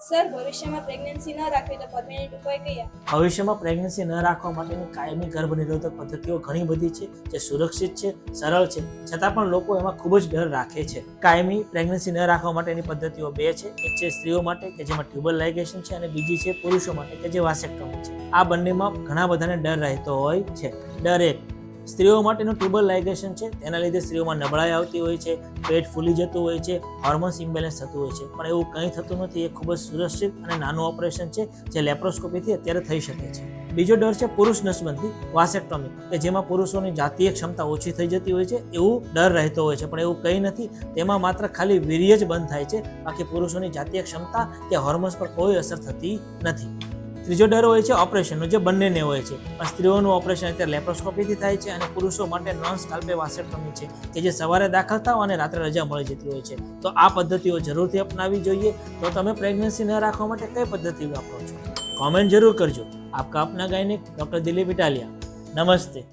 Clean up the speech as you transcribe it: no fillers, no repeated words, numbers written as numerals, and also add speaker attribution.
Speaker 1: Sir, ભવિષ્યમાં pregnancy ન રાખવી તો પરમેનન્ટ ઉપાય કયા?
Speaker 2: ભવિષ્યમાં પ્રેગ્નન્સી ન રાખવા માટેની કાયમી ગર્ભ નિરોધક પદ્ધતિઓ ઘણી બધી છે, જે સુરક્ષિત છે, સરળ છે, છતાં પણ લોકો એમાં ખૂબ જ ડર રાખે છે. કાયમી પ્રેગ્નન્સી ન રાખવા માટેની પદ્ધતિઓ બે છે. એક છે સ્ત્રીઓ માટે કે જેમાં ટ્યુબલ લાઇગેશન છે, અને બીજી છે પુરુષો માટે કે જે વાસેક્ટોમી છે. આ બંનેમાં ઘણા બધાને ડર રહેતો હોય છે. ડર એક, સ્ત્રીઓ માટેનું ટ્યુબલ લાઇગેશન છે. તેના લીધે સ્ત્રીઓમાં નબળાઈ આવતી હોય છે, પેટ ફૂલી જતું હોય છે, હોર્મોન્સ ઇમ્બેલેન્સ થતું હોય છે. પણ એવું કંઈ થતું નથી. એ ખૂબ જ સુરક્ષિત અને નાનું ઓપરેશન છે, જે લેપ્રોસ્કોપીથી અત્યારે થઈ શકે છે. બીજો ડર છે પુરુષ નસબંધી વાસેક્ટોમી, કે જેમાં પુરુષોની જાતીય ક્ષમતા ઓછી થઈ જતી હોય છે, એવું ડર રહેતો હોય છે. પણ એવું કંઈ નથી. તેમાં માત્ર ખાલી વીર્ય જ બંધ થાય છે, બાકી પુરુષોની જાતીય ક્ષમતા કે હોર્મોન્સ પર કોઈ અસર થતી નથી. ત્રીજો ડર હોય છે ઓપરેશનનો, જે બંનેને હોય છે. પણ સ્ત્રીઓનું ઓપરેશન અત્યારે લેપ્રોસ્કોપીથી થાય છે, અને પુરુષો માટે નોન સ્કાલ્પે વાસેક્ટોમી છે, કે જે સવારે દાખલ થાવ અને રાત્રે રજા મળી જતી હોય છે. તો આ પદ્ધતિઓ જરૂરથી અપનાવી જોઈએ. તો તમે પ્રેગ્નન્સી ન રાખવા માટે કઈ પદ્ધતિ વાપરો છો? કોમેન્ટ જરૂર કરજો. આપકા અપના ગાયનિક ડૉક્ટર દિલીપ ઇટાલિયા. નમસ્તે.